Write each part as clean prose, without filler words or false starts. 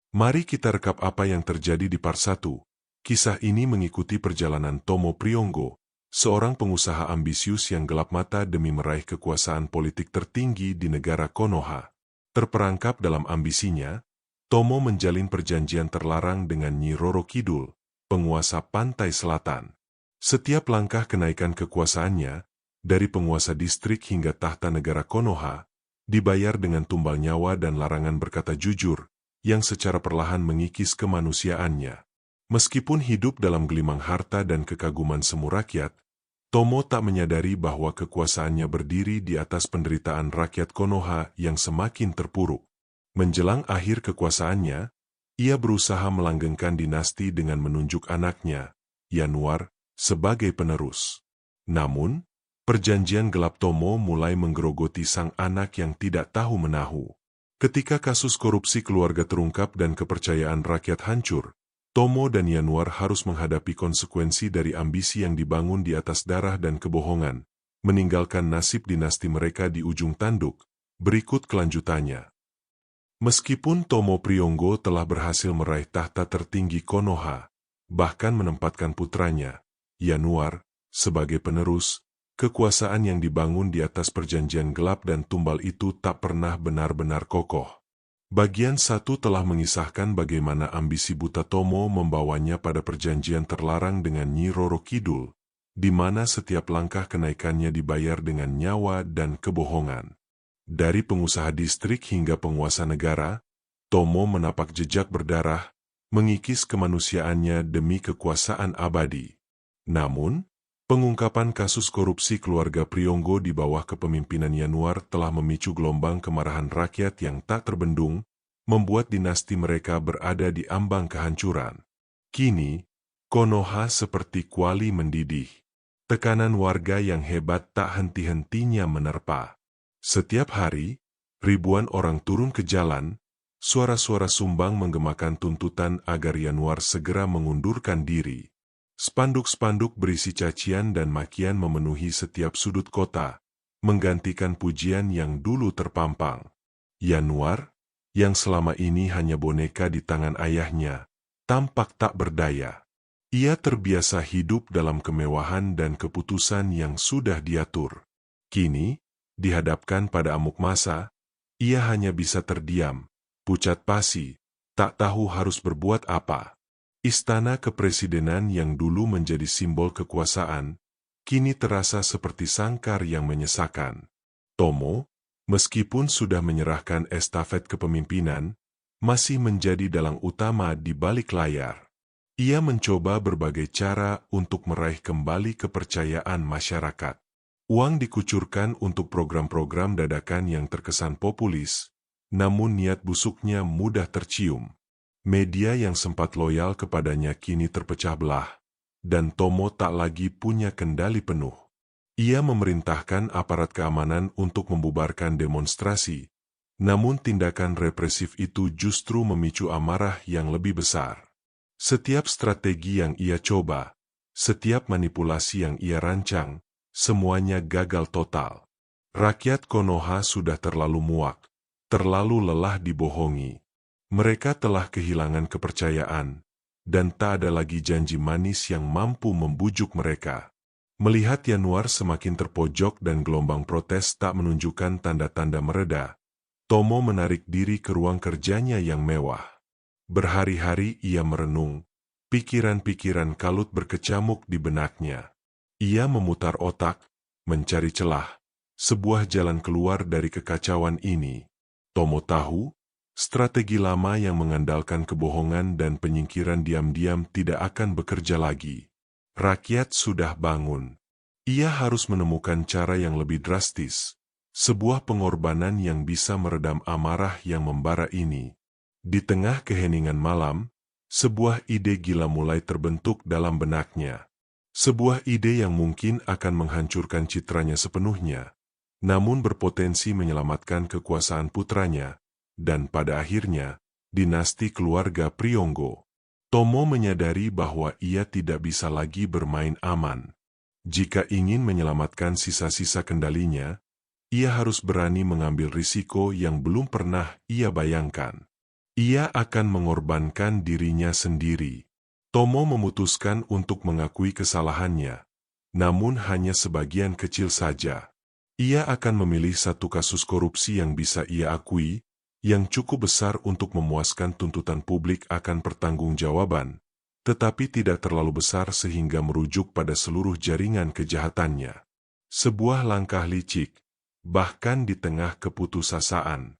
Mari kita rekap apa yang terjadi di part 1. Kisah ini mengikuti perjalanan Tomo Priyonggo, seorang pengusaha ambisius yang gelap mata demi meraih kekuasaan politik tertinggi di negara Konoha. Terperangkap dalam ambisinya, Tomo menjalin perjanjian terlarang dengan Nyi Roro Kidul, penguasa pantai selatan. Setiap langkah kenaikan kekuasaannya, dari penguasa distrik hingga tahta negara Konoha, dibayar dengan tumbal nyawa dan larangan berkata jujur, yang secara perlahan mengikis kemanusiaannya. Meskipun hidup dalam gelimang harta dan kekaguman semu rakyat, Tomo tak menyadari bahwa kekuasaannya berdiri di atas penderitaan rakyat Konoha yang semakin terpuruk. Menjelang akhir kekuasaannya, ia berusaha melanggengkan dinasti dengan menunjuk anaknya, Yanuar, sebagai penerus. Namun, perjanjian gelap Tomo mulai menggerogoti sang anak yang tidak tahu menahu. Ketika kasus korupsi keluarga terungkap dan kepercayaan rakyat hancur, Tomo dan Yanuar harus menghadapi konsekuensi dari ambisi yang dibangun di atas darah dan kebohongan, meninggalkan nasib dinasti mereka di ujung tanduk. Berikut kelanjutannya. Meskipun Tomo Priyonggo telah berhasil meraih tahta tertinggi Konoha, bahkan menempatkan putranya, Yanuar, sebagai penerus, kekuasaan yang dibangun di atas perjanjian gelap dan tumbal itu tak pernah benar-benar kokoh. Bagian 1 telah mengisahkan bagaimana ambisi buta Tomo membawanya pada perjanjian terlarang dengan Nyi Roro Kidul, di mana setiap langkah kenaikannya dibayar dengan nyawa dan kebohongan. Dari pengusaha distrik hingga penguasa negara, Tomo menapak jejak berdarah, mengikis kemanusiaannya demi kekuasaan abadi. Namun, pengungkapan kasus korupsi keluarga Priyonggo di bawah kepemimpinan Yanuar telah memicu gelombang kemarahan rakyat yang tak terbendung, membuat dinasti mereka berada di ambang kehancuran. Kini, Konoha seperti kuali mendidih. Tekanan warga yang hebat tak henti-hentinya menerpa. Setiap hari, ribuan orang turun ke jalan, suara-suara sumbang menggemakan tuntutan agar Yanuar segera mengundurkan diri. Spanduk-spanduk berisi cacian dan makian memenuhi setiap sudut kota, menggantikan pujian yang dulu terpampang. Yanuar, yang selama ini hanya boneka di tangan ayahnya, tampak tak berdaya. Ia terbiasa hidup dalam kemewahan dan keputusan yang sudah diatur. Kini, dihadapkan pada amuk masa, ia hanya bisa terdiam, pucat pasi, tak tahu harus berbuat apa. Istana kepresidenan yang dulu menjadi simbol kekuasaan, kini terasa seperti sangkar yang menyesakan. Tomo, meskipun sudah menyerahkan estafet kepemimpinan, masih menjadi dalang utama di balik layar. Ia mencoba berbagai cara untuk meraih kembali kepercayaan masyarakat. Uang dikucurkan untuk program-program dadakan yang terkesan populis, namun niat busuknya mudah tercium. Media yang sempat loyal kepadanya kini terpecah belah, dan Tomo tak lagi punya kendali penuh. Ia memerintahkan aparat keamanan untuk membubarkan demonstrasi, namun tindakan represif itu justru memicu amarah yang lebih besar. Setiap strategi yang ia coba, setiap manipulasi yang ia rancang, semuanya gagal total. Rakyat Konoha sudah terlalu muak, terlalu lelah dibohongi. Mereka telah kehilangan kepercayaan, dan tak ada lagi janji manis yang mampu membujuk mereka. Melihat Yanuar semakin terpojok dan gelombang protes tak menunjukkan tanda-tanda mereda, Tomo menarik diri ke ruang kerjanya yang mewah. Berhari-hari ia merenung, pikiran-pikiran kalut berkecamuk di benaknya. Ia memutar otak, mencari celah, sebuah jalan keluar dari kekacauan ini. Tomo tahu, strategi lama yang mengandalkan kebohongan dan penyingkiran diam-diam tidak akan bekerja lagi. Rakyat sudah bangun. Ia harus menemukan cara yang lebih drastis, sebuah pengorbanan yang bisa meredam amarah yang membara ini. Di tengah keheningan malam, sebuah ide gila mulai terbentuk dalam benaknya. Sebuah ide yang mungkin akan menghancurkan citranya sepenuhnya, namun berpotensi menyelamatkan kekuasaan putranya, dan pada akhirnya, dinasti keluarga Priyonggo. Tomo menyadari bahwa ia tidak bisa lagi bermain aman. Jika ingin menyelamatkan sisa-sisa kendalinya, ia harus berani mengambil risiko yang belum pernah ia bayangkan. Ia akan mengorbankan dirinya sendiri. Tomo memutuskan untuk mengakui kesalahannya, namun hanya sebagian kecil saja. Ia akan memilih satu kasus korupsi yang bisa ia akui, yang cukup besar untuk memuaskan tuntutan publik akan pertanggungjawaban, tetapi tidak terlalu besar sehingga merujuk pada seluruh jaringan kejahatannya. Sebuah langkah licik, bahkan di tengah keputusasaan.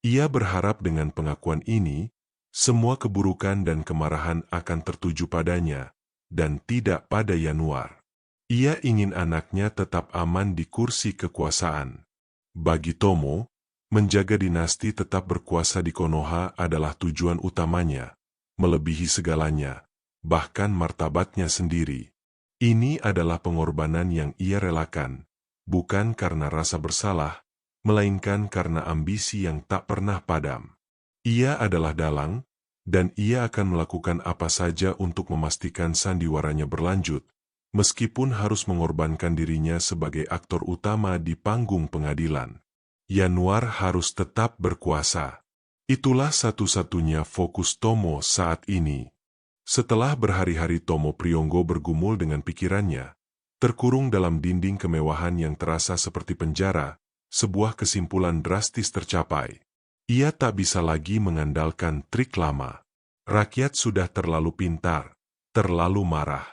Ia berharap dengan pengakuan ini, semua keburukan dan kemarahan akan tertuju padanya, dan tidak pada Yanuar. Ia ingin anaknya tetap aman di kursi kekuasaan. Bagi Tomo, menjaga dinasti tetap berkuasa di Konoha adalah tujuan utamanya, melebihi segalanya, bahkan martabatnya sendiri. Ini adalah pengorbanan yang ia relakan, bukan karena rasa bersalah, melainkan karena ambisi yang tak pernah padam. Ia adalah dalang, dan ia akan melakukan apa saja untuk memastikan sandiwaranya berlanjut, meskipun harus mengorbankan dirinya sebagai aktor utama di panggung pengadilan. Yanuar harus tetap berkuasa. Itulah satu-satunya fokus Tomo saat ini. Setelah berhari-hari Tomo Priyonggo bergumul dengan pikirannya, terkurung dalam dinding kemewahan yang terasa seperti penjara, sebuah kesimpulan drastis tercapai. Ia tak bisa lagi mengandalkan trik lama. Rakyat sudah terlalu pintar, terlalu marah.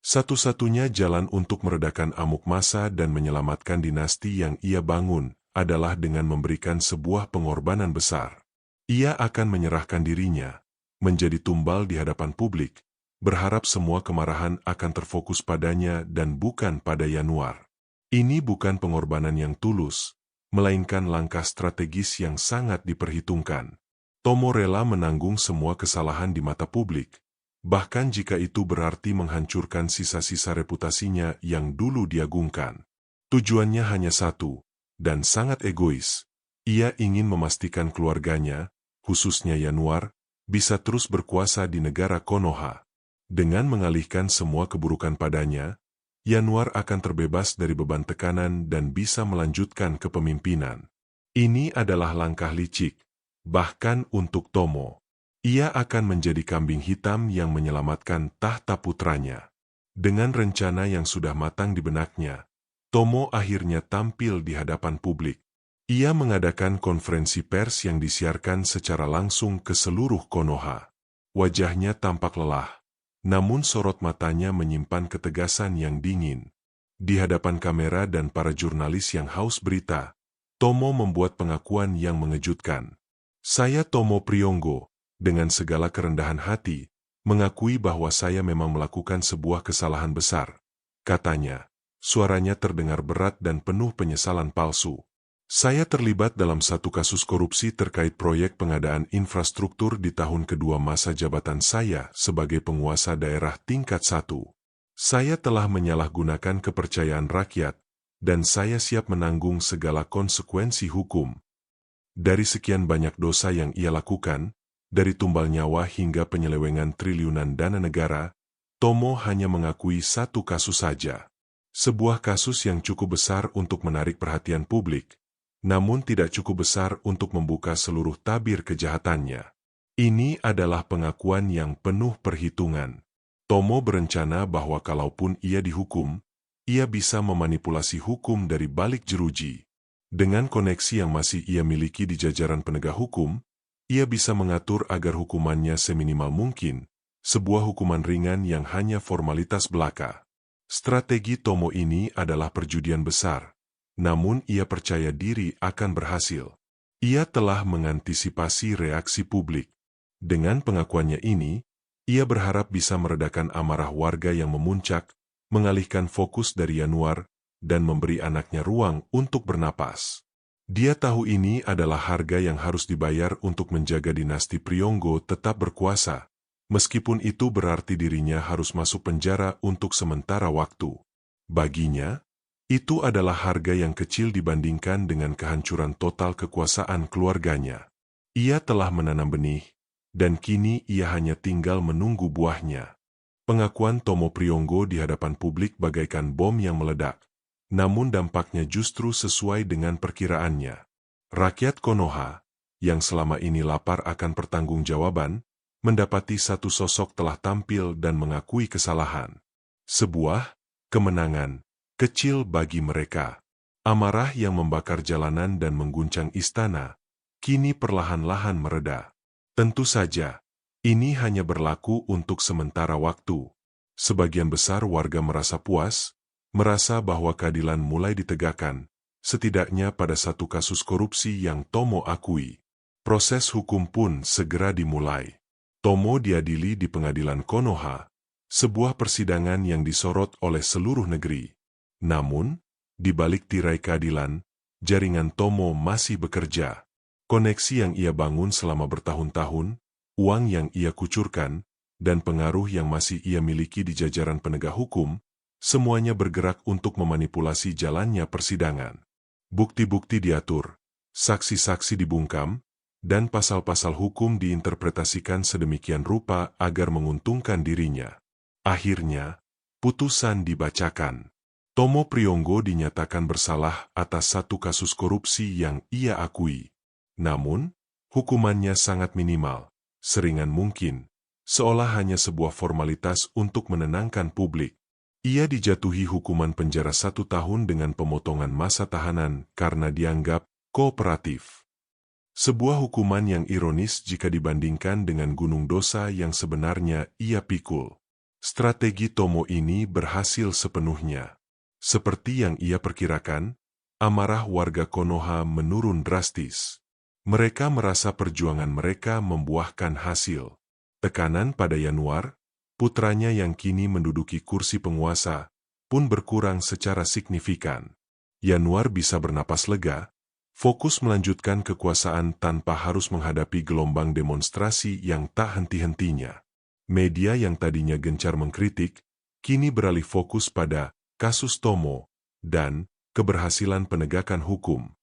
Satu-satunya jalan untuk meredakan amuk massa dan menyelamatkan dinasti yang ia bangun adalah dengan memberikan sebuah pengorbanan besar. Ia akan menyerahkan dirinya, menjadi tumbal di hadapan publik, berharap semua kemarahan akan terfokus padanya dan bukan pada Yanuar. Ini bukan pengorbanan yang tulus, melainkan langkah strategis yang sangat diperhitungkan. Tomo rela menanggung semua kesalahan di mata publik, bahkan jika itu berarti menghancurkan sisa-sisa reputasinya yang dulu diagungkan. Tujuannya hanya satu, dan sangat egois. Ia ingin memastikan keluarganya, khususnya Yanuar, bisa terus berkuasa di negara Konoha. Dengan mengalihkan semua keburukan padanya, Yanuar akan terbebas dari beban tekanan dan bisa melanjutkan kepemimpinan. Ini adalah langkah licik, bahkan untuk Tomo. Ia akan menjadi kambing hitam yang menyelamatkan tahta putranya. Dengan rencana yang sudah matang di benaknya, Tomo akhirnya tampil di hadapan publik. Ia mengadakan konferensi pers yang disiarkan secara langsung ke seluruh Konoha. Wajahnya tampak lelah, namun sorot matanya menyimpan ketegasan yang dingin. Di hadapan kamera dan para jurnalis yang haus berita, Tomo membuat pengakuan yang mengejutkan. Saya Tomo Priyonggo, dengan segala kerendahan hati, mengakui bahwa saya memang melakukan sebuah kesalahan besar. Katanya, suaranya terdengar berat dan penuh penyesalan palsu. Saya terlibat dalam satu kasus korupsi terkait proyek pengadaan infrastruktur di tahun kedua masa jabatan saya sebagai penguasa daerah tingkat 1. Saya telah menyalahgunakan kepercayaan rakyat, dan saya siap menanggung segala konsekuensi hukum. Dari sekian banyak dosa yang ia lakukan, dari tumbal nyawa hingga penyelewengan triliunan dana negara, Tomo hanya mengakui satu kasus saja. Sebuah kasus yang cukup besar untuk menarik perhatian publik, namun tidak cukup besar untuk membuka seluruh tabir kejahatannya. Ini adalah pengakuan yang penuh perhitungan. Tomo berencana bahwa kalaupun ia dihukum, ia bisa memanipulasi hukum dari balik jeruji. Dengan koneksi yang masih ia miliki di jajaran penegak hukum, ia bisa mengatur agar hukumannya seminimal mungkin, sebuah hukuman ringan yang hanya formalitas belaka. Strategi Tomo ini adalah perjudian besar, namun ia percaya diri akan berhasil. Ia telah mengantisipasi reaksi publik. Dengan pengakuannya ini, ia berharap bisa meredakan amarah warga yang memuncak, mengalihkan fokus dari Yanuar, dan memberi anaknya ruang untuk bernapas. Dia tahu ini adalah harga yang harus dibayar untuk menjaga dinasti Priyonggo tetap berkuasa, meskipun itu berarti dirinya harus masuk penjara untuk sementara waktu. Baginya, itu adalah harga yang kecil dibandingkan dengan kehancuran total kekuasaan keluarganya. Ia telah menanam benih, dan kini ia hanya tinggal menunggu buahnya. Pengakuan Tomo Priyonggo di hadapan publik bagaikan bom yang meledak. Namun dampaknya justru sesuai dengan perkiraannya. Rakyat Konoha, yang selama ini lapar akan pertanggungjawaban, mendapati satu sosok telah tampil dan mengakui kesalahan. Sebuah kemenangan kecil bagi mereka. Amarah yang membakar jalanan dan mengguncang istana, kini perlahan-lahan mereda. Tentu saja, ini hanya berlaku untuk sementara waktu. Sebagian besar warga merasa puas, merasa bahwa keadilan mulai ditegakkan, setidaknya pada satu kasus korupsi yang Tomo akui. Proses hukum pun segera dimulai. Tomo diadili di pengadilan Konoha, sebuah persidangan yang disorot oleh seluruh negeri. Namun, di balik tirai keadilan, jaringan Tomo masih bekerja. Koneksi yang ia bangun selama bertahun-tahun, uang yang ia kucurkan, dan pengaruh yang masih ia miliki di jajaran penegak hukum, semuanya bergerak untuk memanipulasi jalannya persidangan. Bukti-bukti diatur, saksi-saksi dibungkam, dan pasal-pasal hukum diinterpretasikan sedemikian rupa agar menguntungkan dirinya. Akhirnya, putusan dibacakan. Tomo Priyonggo dinyatakan bersalah atas satu kasus korupsi yang ia akui. Namun, hukumannya sangat minimal, seringan mungkin, seolah hanya sebuah formalitas untuk menenangkan publik. Ia dijatuhi hukuman penjara 1 tahun dengan pemotongan masa tahanan karena dianggap kooperatif. Sebuah hukuman yang ironis jika dibandingkan dengan gunung dosa yang sebenarnya ia pikul. Strategi Tomo ini berhasil sepenuhnya. Seperti yang ia perkirakan, amarah warga Konoha menurun drastis. Mereka merasa perjuangan mereka membuahkan hasil. Tekanan pada Yanuar, putranya yang kini menduduki kursi penguasa, pun berkurang secara signifikan. Yanuar bisa bernapas lega, fokus melanjutkan kekuasaan tanpa harus menghadapi gelombang demonstrasi yang tak henti-hentinya. Media yang tadinya gencar mengkritik, kini beralih fokus pada kasus Tomo dan keberhasilan penegakan hukum.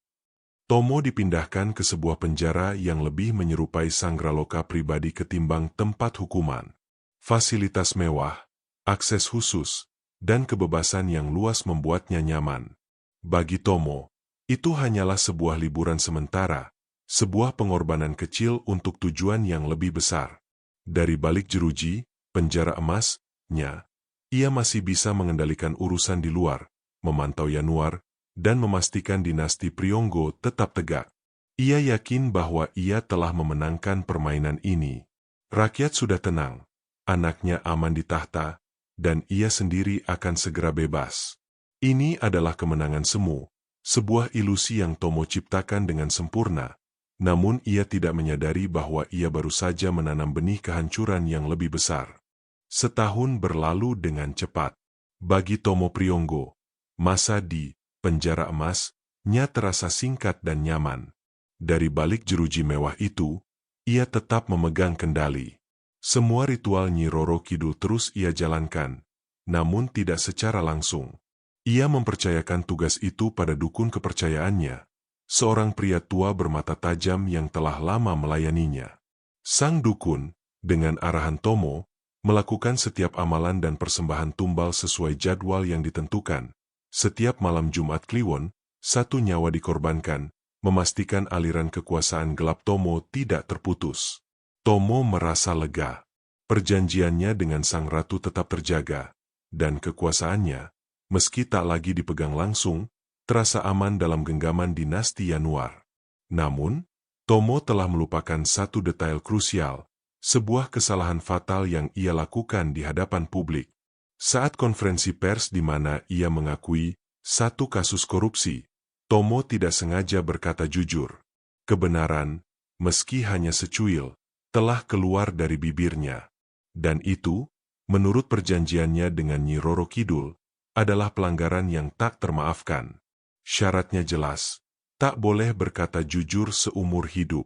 Tomo dipindahkan ke sebuah penjara yang lebih menyerupai sangraloka pribadi ketimbang tempat hukuman. Fasilitas mewah, akses khusus, dan kebebasan yang luas membuatnya nyaman. Bagi Tomo, itu hanyalah sebuah liburan sementara, sebuah pengorbanan kecil untuk tujuan yang lebih besar. Dari balik jeruji, penjara emasnya, ia masih bisa mengendalikan urusan di luar, memantau Yanuar, dan memastikan dinasti Priyonggo tetap tegak. Ia yakin bahwa ia telah memenangkan permainan ini. Rakyat sudah tenang, anaknya aman di tahta, dan ia sendiri akan segera bebas. Ini adalah kemenangan semu. Sebuah ilusi yang Tomo ciptakan dengan sempurna, namun ia tidak menyadari bahwa ia baru saja menanam benih kehancuran yang lebih besar. Setahun berlalu dengan cepat. Bagi Tomo Priyonggo, masa di penjara emasnya terasa singkat dan nyaman. Dari balik jeruji mewah itu, ia tetap memegang kendali. Semua ritual Nyi Roro Kidul terus ia jalankan, namun tidak secara langsung. Ia mempercayakan tugas itu pada dukun kepercayaannya, seorang pria tua bermata tajam yang telah lama melayaninya. Sang dukun, dengan arahan Tomo, melakukan setiap amalan dan persembahan tumbal sesuai jadwal yang ditentukan. Setiap malam Jumat Kliwon, 1 nyawa dikorbankan, memastikan aliran kekuasaan gelap Tomo tidak terputus. Tomo merasa lega. Perjanjiannya dengan sang ratu tetap terjaga, dan kekuasaannya, meski tak lagi dipegang langsung, terasa aman dalam genggaman dinasti Yanuar. Namun, Tomo telah melupakan satu detail krusial, sebuah kesalahan fatal yang ia lakukan di hadapan publik. Saat konferensi pers di mana ia mengakui satu kasus korupsi, Tomo tidak sengaja berkata jujur. Kebenaran, meski hanya secuil, telah keluar dari bibirnya. Dan itu, menurut perjanjiannya dengan Nyi Roro Kidul, adalah pelanggaran yang tak termaafkan. Syaratnya jelas, tak boleh berkata jujur seumur hidup.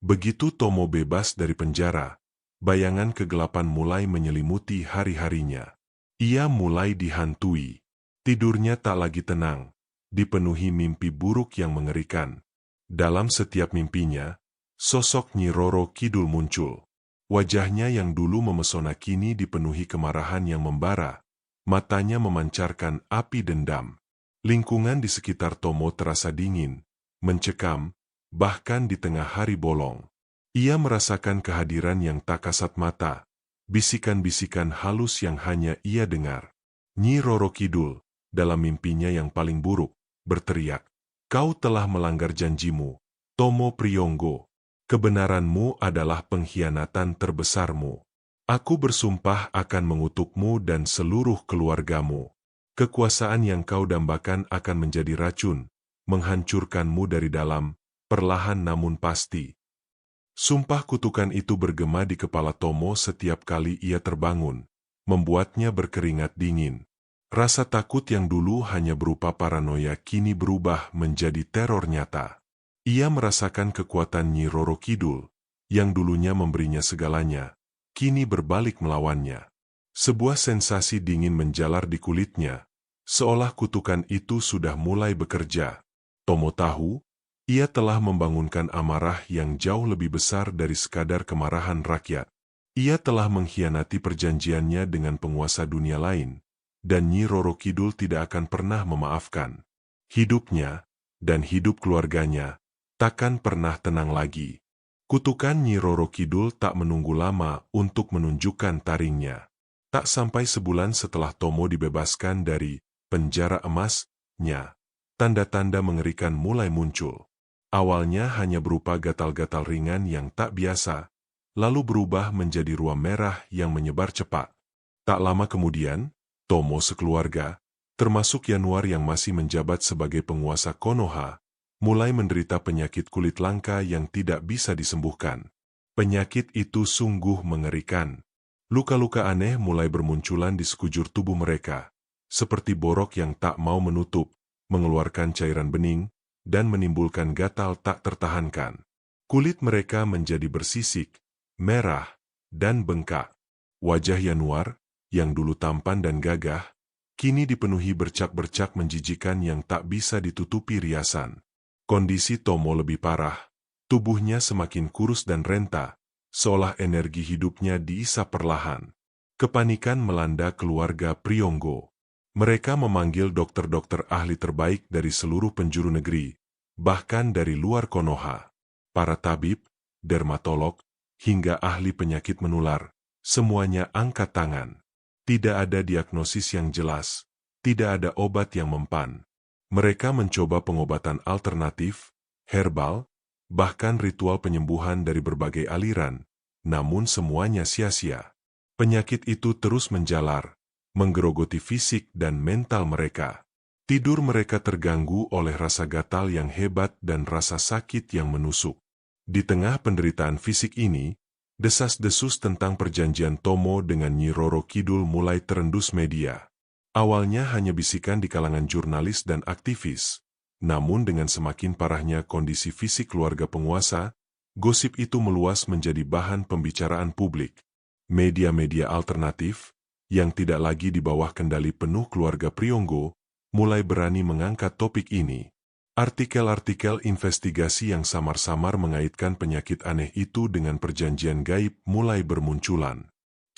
Begitu Tomo bebas dari penjara, bayangan kegelapan mulai menyelimuti hari-harinya. Ia mulai dihantui. Tidurnya tak lagi tenang, dipenuhi mimpi buruk yang mengerikan. Dalam setiap mimpinya, sosok Nyi Roro Kidul muncul. Wajahnya yang dulu memesona kini dipenuhi kemarahan yang membara. Matanya memancarkan api dendam. Lingkungan di sekitar Tomo terasa dingin, mencekam, bahkan di tengah hari bolong. Ia merasakan kehadiran yang tak kasat mata, bisikan-bisikan halus yang hanya ia dengar. Nyi Roro Kidul, dalam mimpinya yang paling buruk, berteriak, "Kau telah melanggar janjimu, Tomo Priyonggo. Kebenaranmu adalah pengkhianatan terbesarmu. Aku bersumpah akan mengutukmu dan seluruh keluargamu. Kekuasaan yang kau dambakan akan menjadi racun, menghancurkanmu dari dalam, perlahan namun pasti." Sumpah kutukan itu bergema di kepala Tomo setiap kali ia terbangun, membuatnya berkeringat dingin. Rasa takut yang dulu hanya berupa paranoia kini berubah menjadi teror nyata. Ia merasakan kekuatan Nyi Roro Kidul, yang dulunya memberinya segalanya, kini berbalik melawannya. Sebuah sensasi dingin menjalar di kulitnya, seolah kutukan itu sudah mulai bekerja. Tomo tahu, ia telah membangunkan amarah yang jauh lebih besar dari sekadar kemarahan rakyat. Ia telah mengkhianati perjanjiannya dengan penguasa dunia lain, dan Nyi Roro Kidul tidak akan pernah memaafkan. Hidupnya, dan hidup keluarganya, takkan pernah tenang lagi. Kutukan Nyi Roro Kidul tak menunggu lama untuk menunjukkan taringnya. Tak sampai sebulan setelah Tomo dibebaskan dari penjara emasnya, tanda-tanda mengerikan mulai muncul. Awalnya hanya berupa gatal-gatal ringan yang tak biasa, lalu berubah menjadi ruam merah yang menyebar cepat. Tak lama kemudian, Tomo sekeluarga, termasuk Yanuar yang masih menjabat sebagai penguasa Konoha, mulai menderita penyakit kulit langka yang tidak bisa disembuhkan. Penyakit itu sungguh mengerikan. Luka-luka aneh mulai bermunculan di sekujur tubuh mereka, seperti borok yang tak mau menutup, mengeluarkan cairan bening, dan menimbulkan gatal tak tertahankan. Kulit mereka menjadi bersisik, merah, dan bengkak. Wajah Yanuar, yang dulu tampan dan gagah, kini dipenuhi bercak-bercak menjijikan yang tak bisa ditutupi riasan. Kondisi Tomo lebih parah, tubuhnya semakin kurus dan renta, seolah energi hidupnya diisap perlahan. Kepanikan melanda keluarga Priyonggo. Mereka memanggil dokter-dokter ahli terbaik dari seluruh penjuru negeri, bahkan dari luar Konoha. Para tabib, dermatolog, hingga ahli penyakit menular, semuanya angkat tangan. Tidak ada diagnosis yang jelas, tidak ada obat yang mempan. Mereka mencoba pengobatan alternatif, herbal, bahkan ritual penyembuhan dari berbagai aliran, namun semuanya sia-sia. Penyakit itu terus menjalar, menggerogoti fisik dan mental mereka. Tidur mereka terganggu oleh rasa gatal yang hebat dan rasa sakit yang menusuk. Di tengah penderitaan fisik ini, desas-desus tentang perjanjian Tomo dengan Nyi Roro Kidul mulai terendus media. Awalnya hanya bisikan di kalangan jurnalis dan aktivis, namun dengan semakin parahnya kondisi fisik keluarga penguasa, gosip itu meluas menjadi bahan pembicaraan publik. Media-media alternatif, yang tidak lagi di bawah kendali penuh keluarga Priyonggo, mulai berani mengangkat topik ini. Artikel-artikel investigasi yang samar-samar mengaitkan penyakit aneh itu dengan perjanjian gaib mulai bermunculan.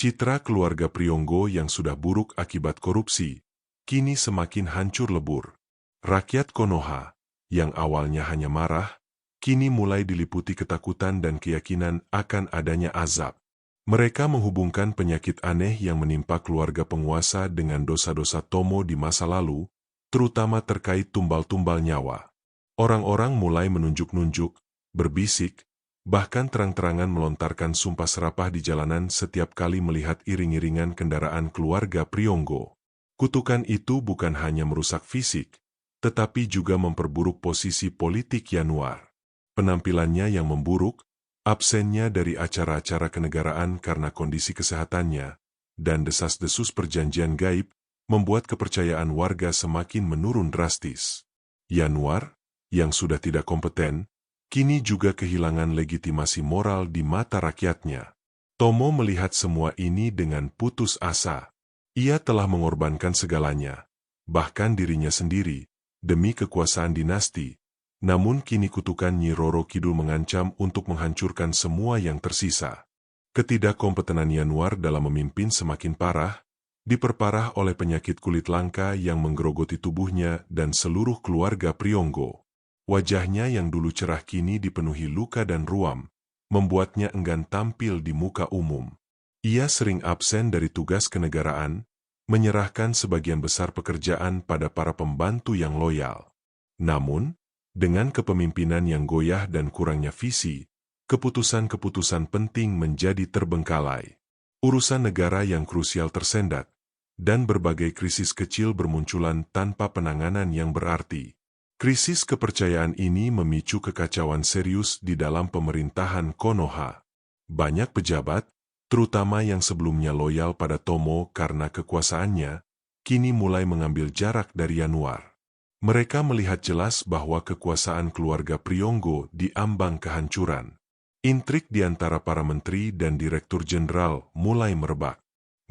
Citra keluarga Priyonggo yang sudah buruk akibat korupsi, kini semakin hancur lebur. Rakyat Konoha, yang awalnya hanya marah, kini mulai diliputi ketakutan dan keyakinan akan adanya azab. Mereka menghubungkan penyakit aneh yang menimpa keluarga penguasa dengan dosa-dosa Tomo di masa lalu, terutama terkait tumbal-tumbal nyawa. Orang-orang mulai menunjuk-nunjuk, berbisik, bahkan terang-terangan melontarkan sumpah serapah di jalanan setiap kali melihat iring-iringan kendaraan keluarga Priyonggo. Kutukan itu bukan hanya merusak fisik, tetapi juga memperburuk posisi politik Yanuar. Penampilannya yang memburuk, absennya dari acara-acara kenegaraan karena kondisi kesehatannya, dan desas-desus perjanjian gaib, membuat kepercayaan warga semakin menurun drastis. Yanuar, yang sudah tidak kompeten, kini juga kehilangan legitimasi moral di mata rakyatnya. Tomo melihat semua ini dengan putus asa. Ia telah mengorbankan segalanya, bahkan dirinya sendiri, demi kekuasaan dinasti. Namun kini kutukan Nyi Roro Kidul mengancam untuk menghancurkan semua yang tersisa. Ketidakkompetenan Yanuar dalam memimpin semakin parah, diperparah oleh penyakit kulit langka yang menggerogoti tubuhnya dan seluruh keluarga Priyonggo. Wajahnya yang dulu cerah kini dipenuhi luka dan ruam, membuatnya enggan tampil di muka umum. Ia sering absen dari tugas kenegaraan, menyerahkan sebagian besar pekerjaan pada para pembantu yang loyal. Namun, dengan kepemimpinan yang goyah dan kurangnya visi, keputusan-keputusan penting menjadi terbengkalai. Urusan negara yang krusial tersendat, dan berbagai krisis kecil bermunculan tanpa penanganan yang berarti. Krisis kepercayaan ini memicu kekacauan serius di dalam pemerintahan Konoha. Banyak pejabat, terutama yang sebelumnya loyal pada Tomo karena kekuasaannya, kini mulai mengambil jarak dari Yanuar. Mereka melihat jelas bahwa kekuasaan keluarga Priyonggo diambang kehancuran. Intrik di antara para menteri dan direktur jenderal mulai merebak.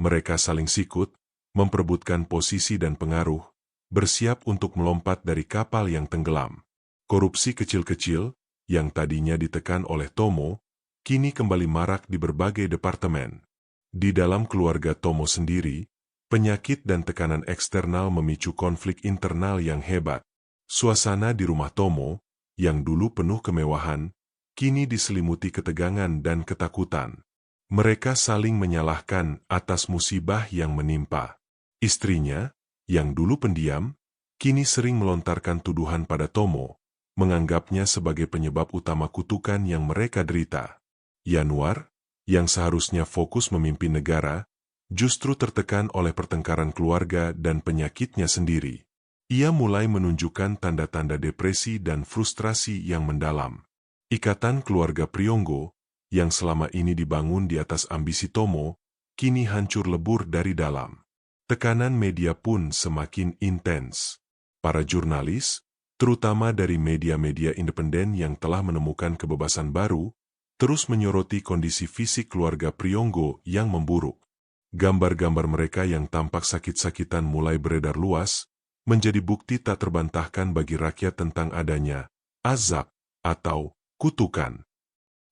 Mereka saling sikut, memperebutkan posisi dan pengaruh, bersiap untuk melompat dari kapal yang tenggelam. Korupsi kecil-kecil, yang tadinya ditekan oleh Tomo, kini kembali marak di berbagai departemen. Di dalam keluarga Tomo sendiri, penyakit dan tekanan eksternal memicu konflik internal yang hebat. Suasana di rumah Tomo, yang dulu penuh kemewahan, kini diselimuti ketegangan dan ketakutan. Mereka saling menyalahkan atas musibah yang menimpa. Istrinya, yang dulu pendiam, kini sering melontarkan tuduhan pada Tomo, menganggapnya sebagai penyebab utama kutukan yang mereka derita. Yanuar, yang seharusnya fokus memimpin negara, justru tertekan oleh pertengkaran keluarga dan penyakitnya sendiri. Ia mulai menunjukkan tanda-tanda depresi dan frustrasi yang mendalam. Ikatan keluarga Priyonggo, yang selama ini dibangun di atas ambisi Tomo, kini hancur lebur dari dalam. Tekanan media pun semakin intens. Para jurnalis, terutama dari media-media independen yang telah menemukan kebebasan baru, terus menyoroti kondisi fisik keluarga Priyonggo yang memburuk. Gambar-gambar mereka yang tampak sakit-sakitan mulai beredar luas, menjadi bukti tak terbantahkan bagi rakyat tentang adanya azab atau kutukan.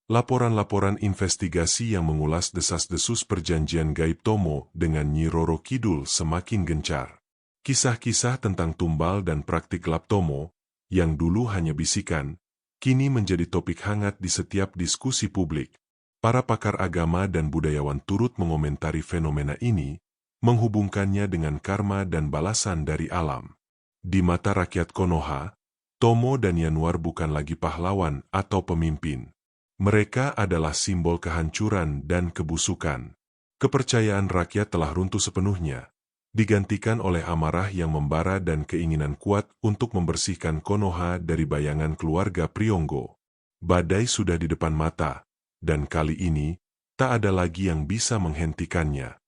Laporan-laporan investigasi yang mengulas desas-desus perjanjian gaib Tomo dengan Nyi Roro Kidul semakin gencar. Kisah-kisah tentang tumbal dan praktik gelap Tomo, yang dulu hanya bisikan, kini menjadi topik hangat di setiap diskusi publik. Para pakar agama dan budayawan turut mengomentari fenomena ini, menghubungkannya dengan karma dan balasan dari alam. Di mata rakyat Konoha, Tomo dan Yanuar bukan lagi pahlawan atau pemimpin. Mereka adalah simbol kehancuran dan kebusukan. Kepercayaan rakyat telah runtuh sepenuhnya, digantikan oleh amarah yang membara dan keinginan kuat untuk membersihkan Konoha dari bayangan keluarga Priyonggo. Badai sudah di depan mata, dan kali ini, tak ada lagi yang bisa menghentikannya.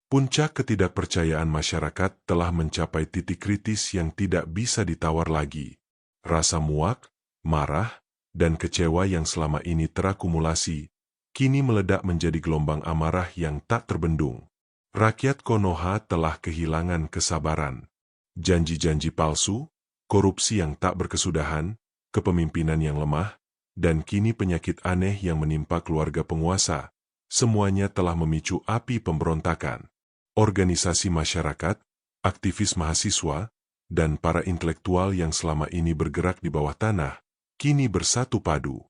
Puncak ketidakpercayaan masyarakat telah mencapai titik kritis yang tidak bisa ditawar lagi. Rasa muak, marah, dan kecewa yang selama ini terakumulasi, kini meledak menjadi gelombang amarah yang tak terbendung. Rakyat Konoha telah kehilangan kesabaran. Janji-janji palsu, korupsi yang tak berkesudahan, kepemimpinan yang lemah, dan kini penyakit aneh yang menimpa keluarga penguasa, semuanya telah memicu api pemberontakan. Organisasi masyarakat, aktivis mahasiswa, dan para intelektual yang selama ini bergerak di bawah tanah, kini bersatu padu.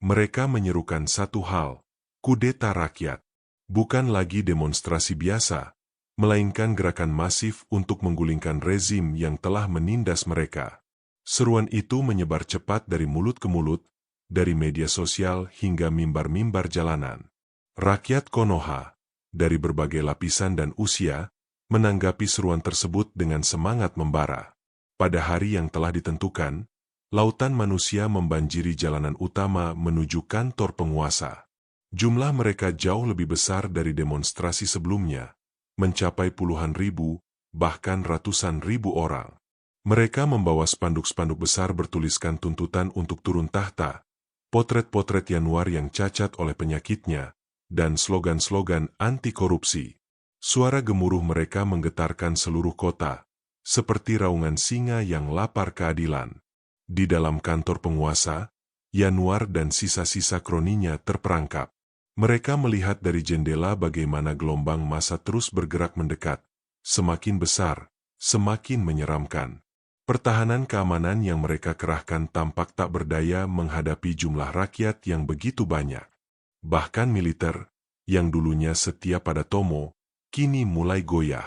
Mereka menyerukan satu hal, kudeta rakyat. Bukan lagi demonstrasi biasa, melainkan gerakan masif untuk menggulingkan rezim yang telah menindas mereka. Seruan itu menyebar cepat dari mulut ke mulut, dari media sosial hingga mimbar-mimbar jalanan. Rakyat Konoha, dari berbagai lapisan dan usia, menanggapi seruan tersebut dengan semangat membara. Pada hari yang telah ditentukan, lautan manusia membanjiri jalanan utama menuju kantor penguasa. Jumlah mereka jauh lebih besar dari demonstrasi sebelumnya, mencapai puluhan ribu, bahkan ratusan ribu orang. Mereka membawa spanduk-spanduk besar bertuliskan tuntutan untuk turun tahta, potret-potret Yanuar yang cacat oleh penyakitnya, dan slogan-slogan anti-korupsi. Suara gemuruh mereka menggetarkan seluruh kota, seperti raungan singa yang lapar keadilan. Di dalam kantor penguasa, Yanuar dan sisa-sisa kroninya terperangkap. Mereka melihat dari jendela bagaimana gelombang massa terus bergerak mendekat, semakin besar, semakin menyeramkan. Pertahanan keamanan yang mereka kerahkan tampak tak berdaya menghadapi jumlah rakyat yang begitu banyak. Bahkan militer, yang dulunya setia pada Tomo, kini mulai goyah.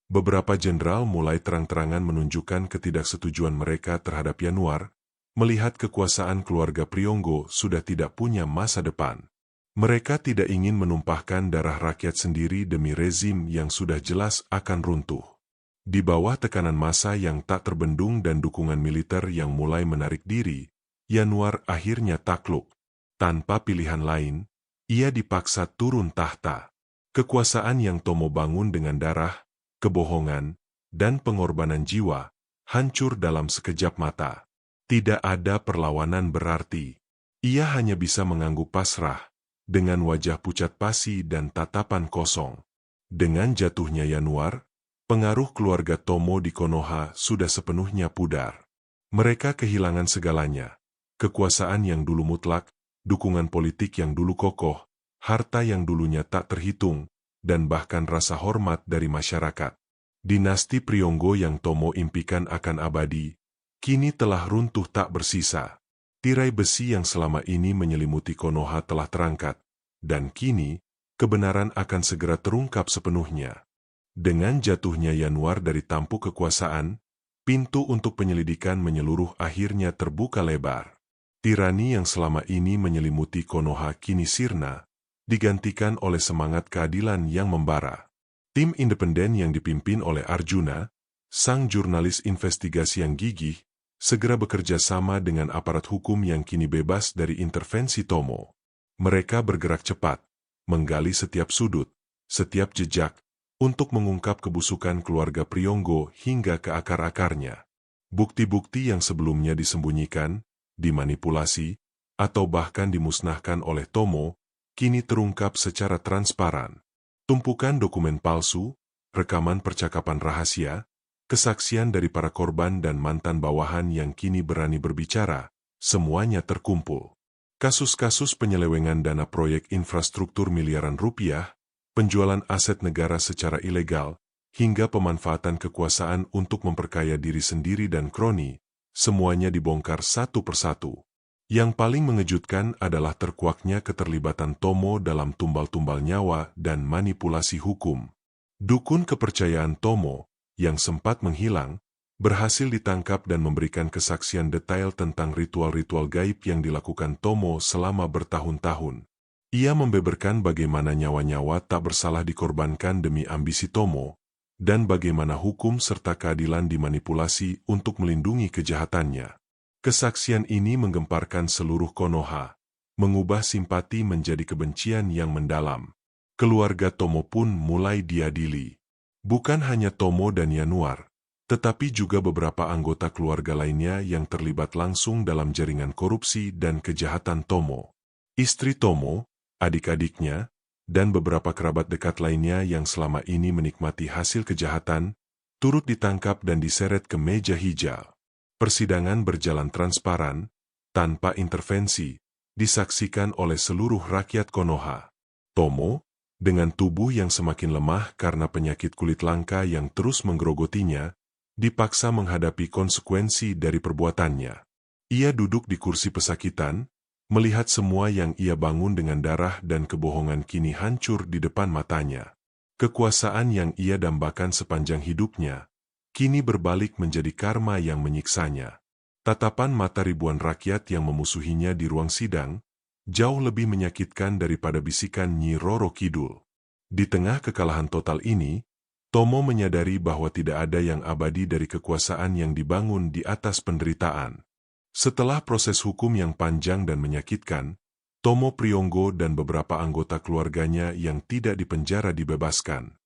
Beberapa jenderal mulai terang-terangan menunjukkan ketidaksetujuan mereka terhadap Yanuar, melihat kekuasaan keluarga Priyonggo sudah tidak punya masa depan. Mereka tidak ingin menumpahkan darah rakyat sendiri demi rezim yang sudah jelas akan runtuh. Di bawah tekanan massa yang tak terbendung dan dukungan militer yang mulai menarik diri, Yanuar akhirnya takluk. Tanpa pilihan lain, ia dipaksa turun tahta. Kekuasaan yang Tomo bangun dengan darah, kebohongan, dan pengorbanan jiwa, hancur dalam sekejap mata. Tidak ada perlawanan berarti. Ia hanya bisa mengangguk pasrah, dengan wajah pucat pasi dan tatapan kosong. Dengan jatuhnya Yanuar, pengaruh keluarga Tomo di Konoha sudah sepenuhnya pudar. Mereka kehilangan segalanya. Kekuasaan yang dulu mutlak, dukungan politik yang dulu kokoh, harta yang dulunya tak terhitung, dan bahkan rasa hormat dari masyarakat. Dinasti Priyonggo yang Tomo impikan akan abadi, kini telah runtuh tak bersisa. Tirai besi yang selama ini menyelimuti Konoha telah terangkat, dan kini, kebenaran akan segera terungkap sepenuhnya. Dengan jatuhnya Yanuar dari tampuk kekuasaan, pintu untuk penyelidikan menyeluruh akhirnya terbuka lebar. Tirani yang selama ini menyelimuti Konoha kini sirna, digantikan oleh semangat keadilan yang membara. Tim independen yang dipimpin oleh Arjuna, sang jurnalis investigasi yang gigih, segera bekerja sama dengan aparat hukum yang kini bebas dari intervensi Tomo. Mereka bergerak cepat, menggali setiap sudut, setiap jejak, untuk mengungkap kebusukan keluarga Priyonggo hingga ke akar-akarnya. Bukti-bukti yang sebelumnya disembunyikan, dimanipulasi, atau bahkan dimusnahkan oleh Tomo, kini terungkap secara transparan. Tumpukan dokumen palsu, rekaman percakapan rahasia, kesaksian dari para korban dan mantan bawahan yang kini berani berbicara, semuanya terkumpul. Kasus-kasus penyelewengan dana proyek infrastruktur miliaran rupiah, penjualan aset negara secara ilegal, hingga pemanfaatan kekuasaan untuk memperkaya diri sendiri dan kroni, semuanya dibongkar satu persatu. Yang paling mengejutkan adalah terkuaknya keterlibatan Tomo dalam tumbal-tumbal nyawa dan manipulasi hukum. Dukun kepercayaan Tomo, yang sempat menghilang, berhasil ditangkap dan memberikan kesaksian detail tentang ritual-ritual gaib yang dilakukan Tomo selama bertahun-tahun. Ia membeberkan bagaimana nyawa-nyawa tak bersalah dikorbankan demi ambisi Tomo, dan bagaimana hukum serta keadilan dimanipulasi untuk melindungi kejahatannya. Kesaksian ini menggemparkan seluruh Konoha, mengubah simpati menjadi kebencian yang mendalam. Keluarga Tomo pun mulai diadili. Bukan hanya Tomo dan Yanuar, tetapi juga beberapa anggota keluarga lainnya yang terlibat langsung dalam jaringan korupsi dan kejahatan Tomo. Istri Tomo, adik-adiknya, dan beberapa kerabat dekat lainnya yang selama ini menikmati hasil kejahatan, turut ditangkap dan diseret ke meja hijau. Persidangan berjalan transparan, tanpa intervensi, disaksikan oleh seluruh rakyat Konoha. Tomo, dengan tubuh yang semakin lemah karena penyakit kulit langka yang terus menggerogotinya, dipaksa menghadapi konsekuensi dari perbuatannya. Ia duduk di kursi pesakitan, melihat semua yang ia bangun dengan darah dan kebohongan kini hancur di depan matanya. Kekuasaan yang ia dambakan sepanjang hidupnya, kini berbalik menjadi karma yang menyiksanya. Tatapan mata ribuan rakyat yang memusuhinya di ruang sidang, jauh lebih menyakitkan daripada bisikan Nyi Roro Kidul. Di tengah kekalahan total ini, Tomo menyadari bahwa tidak ada yang abadi dari kekuasaan yang dibangun di atas penderitaan. Setelah proses hukum yang panjang dan menyakitkan, Tomo Priyonggo dan beberapa anggota keluarganya yang tidak dipenjara dibebaskan.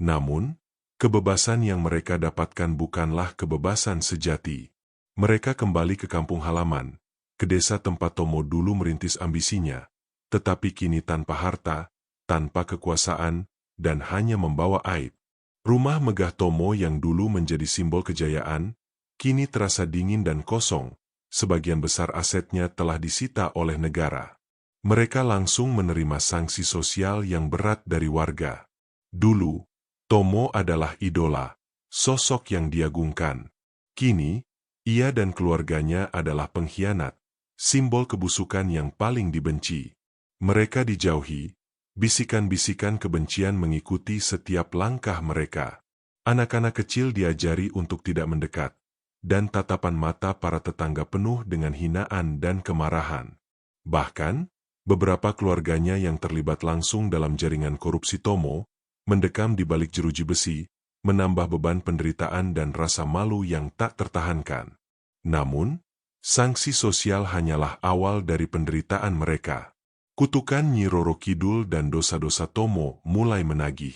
Namun, kebebasan yang mereka dapatkan bukanlah kebebasan sejati. Mereka kembali ke kampung halaman, ke desa tempat Tomo dulu merintis ambisinya, tetapi kini tanpa harta, tanpa kekuasaan, dan hanya membawa aib. Rumah megah Tomo yang dulu menjadi simbol kejayaan, kini terasa dingin dan kosong, sebagian besar asetnya telah disita oleh negara. Mereka langsung menerima sanksi sosial yang berat dari warga. Dulu, Tomo adalah idola, sosok yang diagungkan. Kini, Ia dan keluarganya adalah pengkhianat, simbol kebusukan yang paling dibenci. Mereka dijauhi, bisikan-bisikan kebencian mengikuti setiap langkah mereka. Anak-anak kecil diajari untuk tidak mendekat, dan tatapan mata para tetangga penuh dengan hinaan dan kemarahan. Bahkan, beberapa keluarganya yang terlibat langsung dalam jaringan korupsi Tomo, mendekam di balik jeruji besi, menambah beban penderitaan dan rasa malu yang tak tertahankan. Namun, sanksi sosial hanyalah awal dari penderitaan mereka. Kutukan Nyi Roro Kidul dan dosa-dosa Tomo mulai menagih.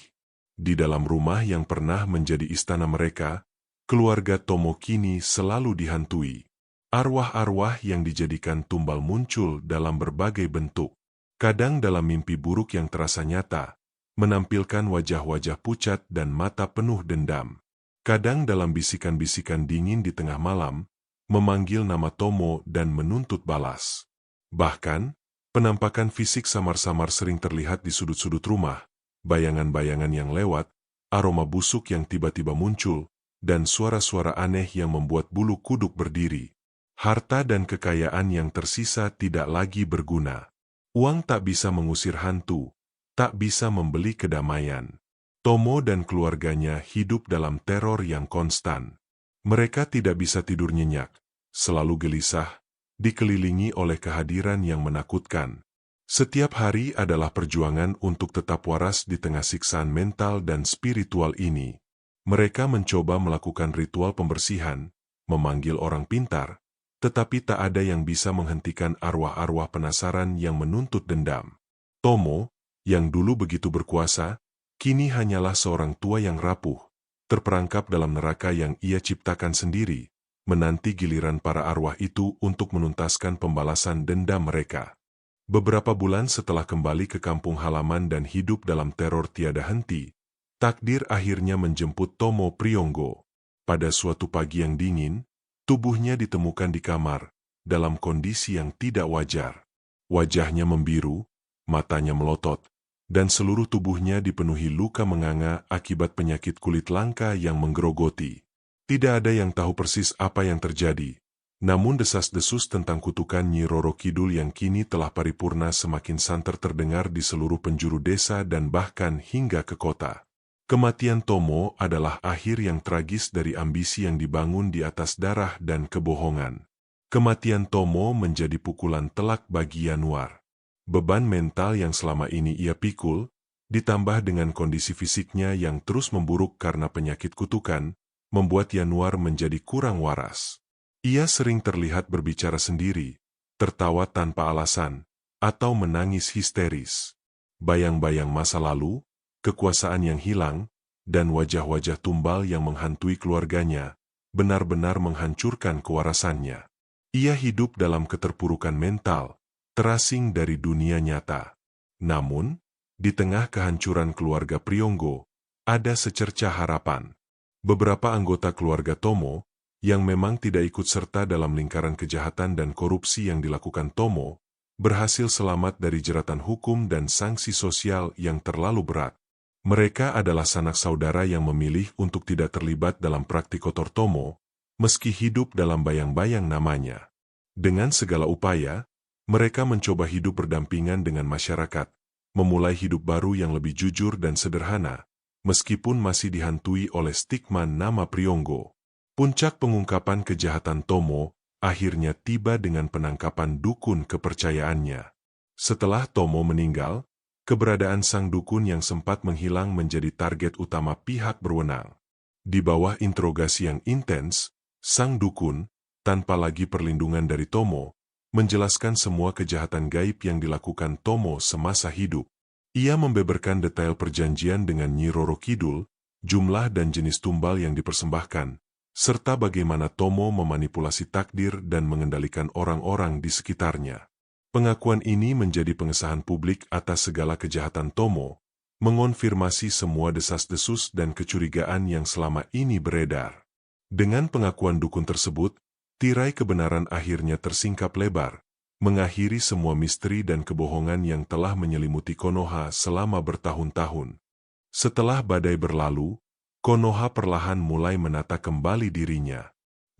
Di dalam rumah yang pernah menjadi istana mereka, keluarga Tomo kini selalu dihantui. Arwah-arwah yang dijadikan tumbal muncul dalam berbagai bentuk. Kadang dalam mimpi buruk yang terasa nyata, menampilkan wajah-wajah pucat dan mata penuh dendam. Kadang dalam bisikan-bisikan dingin di tengah malam, memanggil nama Tomo dan menuntut balas. Bahkan, penampakan fisik samar-samar sering terlihat di sudut-sudut rumah, bayangan-bayangan yang lewat, aroma busuk yang tiba-tiba muncul, dan suara-suara aneh yang membuat bulu kuduk berdiri. Harta dan kekayaan yang tersisa tidak lagi berguna. Uang tak bisa mengusir hantu, tak bisa membeli kedamaian. Tomo dan keluarganya hidup dalam teror yang konstan. Mereka tidak bisa tidur nyenyak, selalu gelisah, dikelilingi oleh kehadiran yang menakutkan. Setiap hari adalah perjuangan untuk tetap waras di tengah siksaan mental dan spiritual ini. Mereka mencoba melakukan ritual pembersihan, memanggil orang pintar, tetapi tak ada yang bisa menghentikan arwah-arwah penasaran yang menuntut dendam. Tomo, yang dulu begitu berkuasa, kini hanyalah seorang tua yang rapuh, terperangkap dalam neraka yang ia ciptakan sendiri, menanti giliran para arwah itu untuk menuntaskan pembalasan dendam mereka. Beberapa bulan setelah kembali ke kampung halaman dan hidup dalam teror tiada henti, takdir akhirnya menjemput Tomo Priyonggo. Pada suatu pagi yang dingin, tubuhnya ditemukan di kamar, dalam kondisi yang tidak wajar. Wajahnya membiru, matanya melotot, dan seluruh tubuhnya dipenuhi luka menganga akibat penyakit kulit langka yang menggerogoti. Tidak ada yang tahu persis apa yang terjadi, namun desas-desus tentang kutukan Nyi Roro Kidul yang kini telah paripurna semakin santer terdengar di seluruh penjuru desa dan bahkan hingga ke kota. Kematian Tomo adalah akhir yang tragis dari ambisi yang dibangun di atas darah dan kebohongan. Kematian Tomo menjadi pukulan telak bagi Yanuar. Beban mental yang selama ini ia pikul, ditambah dengan kondisi fisiknya yang terus memburuk karena penyakit kutukan, membuat Yanuar menjadi kurang waras. Ia sering terlihat berbicara sendiri, tertawa tanpa alasan, atau menangis histeris. Bayang-bayang masa lalu, kekuasaan yang hilang, dan wajah-wajah tumbal yang menghantui keluarganya, benar-benar menghancurkan kewarasannya. Ia hidup dalam keterpurukan mental, terasing dari dunia nyata. Namun, di tengah kehancuran keluarga Priyonggo, ada secercah harapan. Beberapa anggota keluarga Tomo, yang memang tidak ikut serta dalam lingkaran kejahatan dan korupsi yang dilakukan Tomo, berhasil selamat dari jeratan hukum dan sanksi sosial yang terlalu berat. Mereka adalah sanak saudara yang memilih untuk tidak terlibat dalam praktik kotor Tomo, meski hidup dalam bayang-bayang namanya. Dengan segala upaya, mereka mencoba hidup berdampingan dengan masyarakat, memulai hidup baru yang lebih jujur dan sederhana, meskipun masih dihantui oleh stigma nama Priyonggo. Puncak pengungkapan kejahatan Tomo akhirnya tiba dengan penangkapan dukun kepercayaannya. Setelah Tomo meninggal, keberadaan sang dukun yang sempat menghilang menjadi target utama pihak berwenang. Di bawah interogasi yang intens, sang dukun, tanpa lagi perlindungan dari Tomo, menjelaskan semua kejahatan gaib yang dilakukan Tomo semasa hidup. Ia membeberkan detail perjanjian dengan Nyi Roro Kidul, jumlah dan jenis tumbal yang dipersembahkan, serta bagaimana Tomo memanipulasi takdir dan mengendalikan orang-orang di sekitarnya. Pengakuan ini menjadi pengesahan publik atas segala kejahatan Tomo, mengonfirmasi semua desas-desus dan kecurigaan yang selama ini beredar. Dengan pengakuan dukun tersebut, tirai kebenaran akhirnya tersingkap lebar, mengakhiri semua misteri dan kebohongan yang telah menyelimuti Konoha selama bertahun-tahun. Setelah badai berlalu, Konoha perlahan mulai menata kembali dirinya.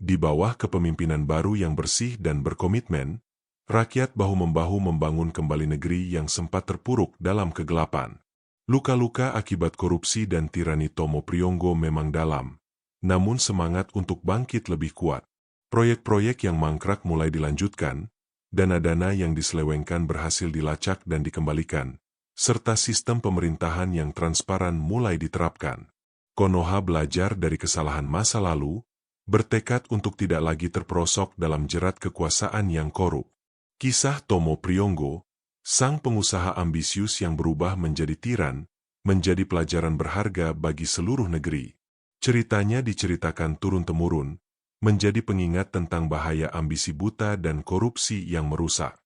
Di bawah kepemimpinan baru yang bersih dan berkomitmen, rakyat bahu-membahu membangun kembali negeri yang sempat terpuruk dalam kegelapan. Luka-luka akibat korupsi dan tirani Tomo Prionggo memang dalam, namun semangat untuk bangkit lebih kuat. Proyek-proyek yang mangkrak mulai dilanjutkan, dana-dana yang diselewengkan berhasil dilacak dan dikembalikan, serta sistem pemerintahan yang transparan mulai diterapkan. Konoha belajar dari kesalahan masa lalu, bertekad untuk tidak lagi terperosok dalam jerat kekuasaan yang korup. Kisah Tomo Prionggo, sang pengusaha ambisius yang berubah menjadi tiran, menjadi pelajaran berharga bagi seluruh negeri. Ceritanya diceritakan turun-temurun, menjadi pengingat tentang bahaya ambisi buta dan korupsi yang merusak.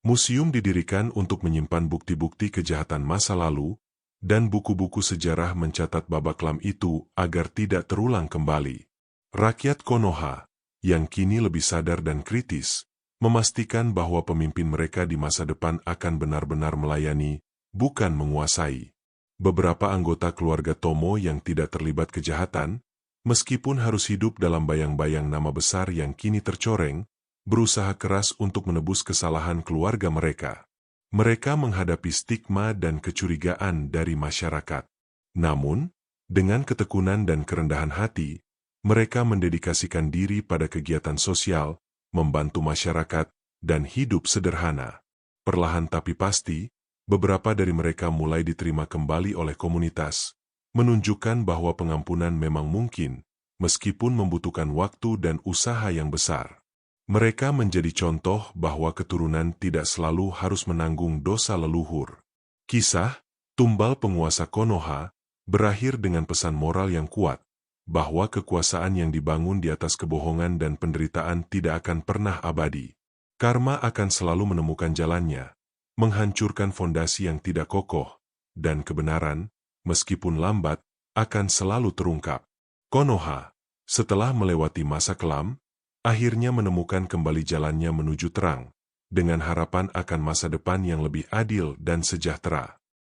Museum didirikan untuk menyimpan bukti-bukti kejahatan masa lalu, dan buku-buku sejarah mencatat babak kelam itu agar tidak terulang kembali. Rakyat Konoha, yang kini lebih sadar dan kritis, memastikan bahwa pemimpin mereka di masa depan akan benar-benar melayani, bukan menguasai. Beberapa anggota keluarga Tomo yang tidak terlibat kejahatan, meskipun harus hidup dalam bayang-bayang nama besar yang kini tercoreng, berusaha keras untuk menebus kesalahan keluarga mereka. Mereka menghadapi stigma dan kecurigaan dari masyarakat. Namun, dengan ketekunan dan kerendahan hati, mereka mendedikasikan diri pada kegiatan sosial, membantu masyarakat, dan hidup sederhana. Perlahan tapi pasti, beberapa dari mereka mulai diterima kembali oleh komunitas, menunjukkan bahwa pengampunan memang mungkin, meskipun membutuhkan waktu dan usaha yang besar. Mereka menjadi contoh bahwa keturunan tidak selalu harus menanggung dosa leluhur. Kisah Tumbal Penguasa Konoha berakhir dengan pesan moral yang kuat, bahwa kekuasaan yang dibangun di atas kebohongan dan penderitaan tidak akan pernah abadi. Karma akan selalu menemukan jalannya, menghancurkan fondasi yang tidak kokoh, dan kebenaran, meskipun lambat, akan selalu terungkap. Konoha, setelah melewati masa kelam, akhirnya menemukan kembali jalannya menuju terang, dengan harapan akan masa depan yang lebih adil dan sejahtera.